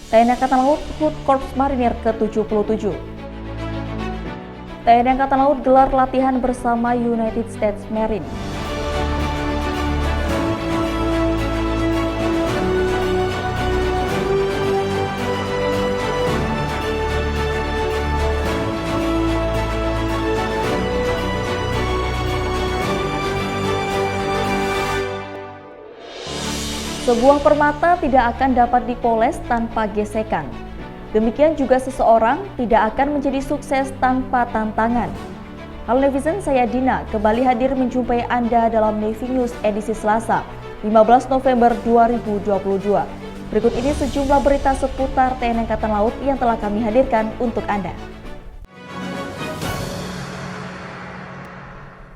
TNI Angkatan Laut HUT Korps Marinir ke-77. TNI Angkatan Laut gelar latihan bersama United States Marine. Sebuah permata tidak akan dapat dipoles tanpa gesekan. Demikian juga seseorang tidak akan menjadi sukses tanpa tantangan. Halo netizen, saya Dina, kembali hadir menjumpai Anda dalam Navy News edisi Selasa, 15 November 2022. Berikut ini sejumlah berita seputar TNI Angkatan Laut yang telah kami hadirkan untuk Anda.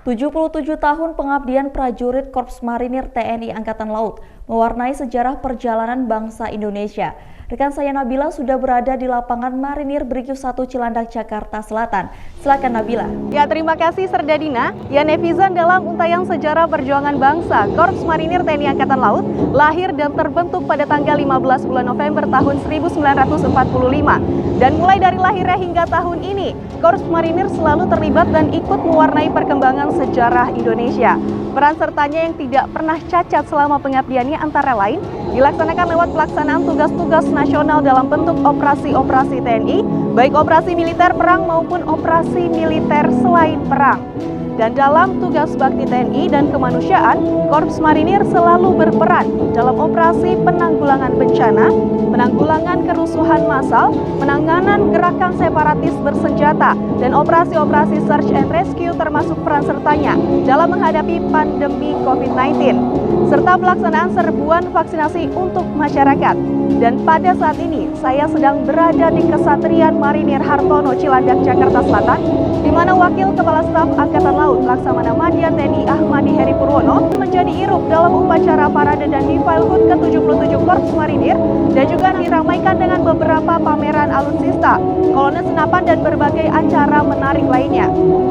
77 tahun pengabdian prajurit Korps Marinir TNI Angkatan Laut mewarnai sejarah perjalanan bangsa Indonesia. Rekan saya Nabila sudah berada di lapangan Marinir Brigif 1 Cilandak, Jakarta Selatan. Silakan Nabila. Ya, terima kasih Serdadina. Ya, netizen, dalam untayan sejarah perjuangan bangsa, Korps Marinir TNI Angkatan Laut lahir dan terbentuk pada tanggal 15 bulan November tahun 1945. Dan mulai dari lahirnya hingga tahun ini, Korps Marinir selalu terlibat dan ikut mewarnai perkembangan sejarah Indonesia. Peran sertanya yang tidak pernah cacat selama pengabdiannya antara lain dilaksanakan lewat pelaksanaan tugas-tugas nasional dalam bentuk operasi-operasi TNI, baik operasi militer perang maupun operasi militer selain perang. Dan dalam tugas bakti TNI dan kemanusiaan, Korps Marinir selalu berperan dalam operasi penanggulangan bencana, penanggulangan kerusuhan massal, penanganan gerakan separatis bersenjata, dan operasi-operasi search and rescue termasuk peran sertanya dalam menghadapi pandemi COVID-19, serta pelaksanaan serbuan vaksinasi untuk masyarakat. Dan pada saat ini, saya sedang berada di Kesatrian Marinir Hartono, Cilandak, Jakarta Selatan, di mana Wakil Kepala Staf Angkatan Laut Laksamana Madya TNI Ahmadi Heri Purwono menjadi irup dalam upacara parade dan defile HUT ke-77 Korps Marinir, dan juga diramaikan dengan beberapa pameran alutsista, kolonel senapan, dan berbagai acara menarik lainnya.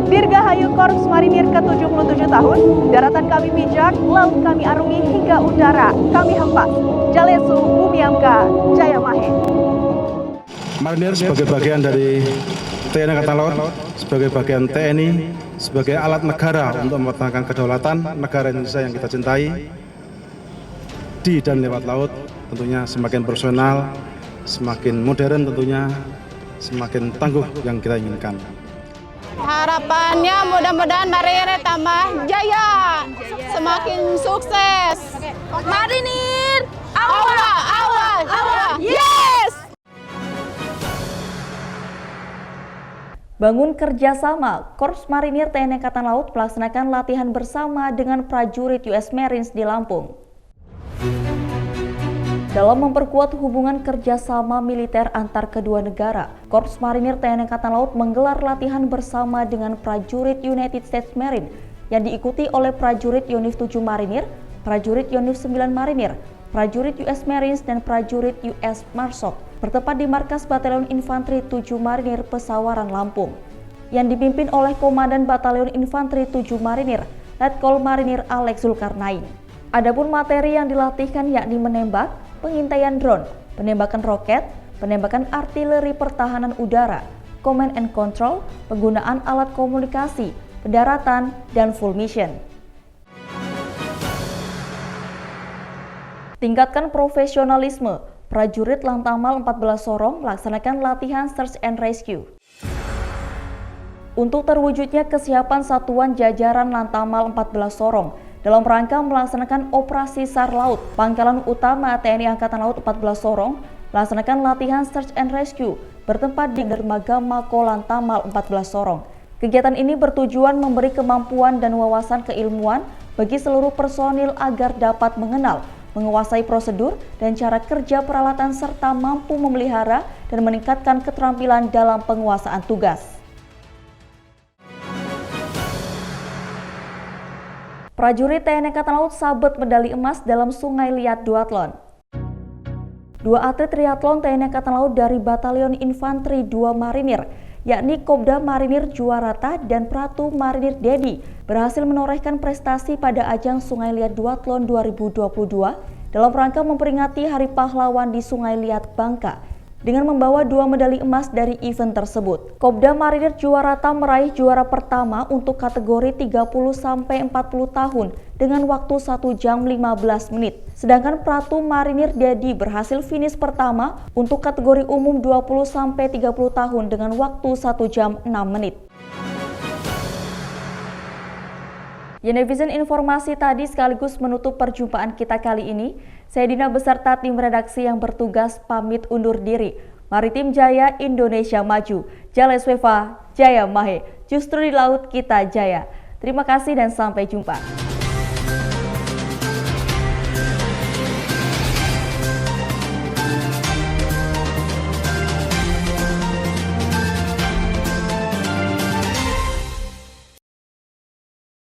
Dirgahayu Korps Marinir ke-77 tahun, daratan kami bijak, laut kami arungi, hingga udara kami hempas. Jalesu Bumiamka Jaya Mahe. Marinir sebagai bagian dari TNI Angkatan Laut, sebagai bagian TNI, sebagai alat negara untuk mempertahankan kedaulatan negara Indonesia yang kita cintai di dan lewat laut, tentunya semakin profesional, semakin modern, tentunya semakin tangguh yang kita inginkan. Harapannya mudah-mudahan Marinir tambah jaya, semakin sukses. Marinir, awal, yes! Bangun kerjasama, Korps Marinir TNI Angkatan Laut melaksanakan latihan bersama dengan prajurit US Marines di Lampung. Dalam memperkuat hubungan kerjasama militer antar kedua negara, Korps Marinir TNI Angkatan Laut menggelar latihan bersama dengan prajurit United States Marine yang diikuti oleh prajurit Yonif 7 Marinir, prajurit Yonif 9 Marinir, prajurit US Marines, dan prajurit US Marshal bertempat di markas Batalion Infanteri 7 Marinir Pesawaran Lampung yang dipimpin oleh Komandan Batalion Infanteri 7 Marinir, Letkol Marinir Alex Zulkarnain. Adapun materi yang dilatihkan yakni menembak, pengintaian drone, penembakan roket, penembakan artileri pertahanan udara, command and control, penggunaan alat komunikasi, pendaratan, dan full mission. Tingkatkan profesionalisme, prajurit Lantamal 14 Sorong melaksanakan latihan search and rescue. Untuk terwujudnya kesiapan satuan jajaran Lantamal 14 Sorong dalam rangka melaksanakan operasi SAR Laut, Pangkalan Utama TNI Angkatan Laut 14 Sorong melaksanakan latihan search and rescue bertempat di dermaga Mako Lantamal 14 Sorong. Kegiatan ini bertujuan memberi kemampuan dan wawasan keilmuan bagi seluruh personil agar dapat mengenal, menguasai prosedur dan cara kerja peralatan serta mampu memelihara dan meningkatkan keterampilan dalam penguasaan tugas. Prajurit TNI Angkatan Laut sabet medali emas dalam Sungai Liat Duathlon. Dua atlet triathlon TNI Angkatan Laut dari Batalion Infanteri 2 Marinir, yakni Kobda Marinir Juarata dan Pratu Marinir Dedi, berhasil menorehkan prestasi pada ajang Sungai Liat Duathlon 2022 dalam rangka memperingati Hari Pahlawan di Sungai Liat Bangka dengan membawa 2 medali emas dari event tersebut. Kopda Marinir Juwarata meraih juara pertama untuk kategori 30-40 tahun dengan waktu 1 jam 15 menit. Sedangkan Pratu Marinir Dedi berhasil finish pertama untuk kategori umum 20-30 tahun dengan waktu 1 jam 6 menit. Yenevision informasi tadi sekaligus menutup perjumpaan kita kali ini. Saya Dina beserta tim redaksi yang bertugas pamit undur diri. Maritim Jaya, Indonesia maju. Jales Weva, Jaya Mahe. Justru di laut kita jaya. Terima kasih dan sampai jumpa.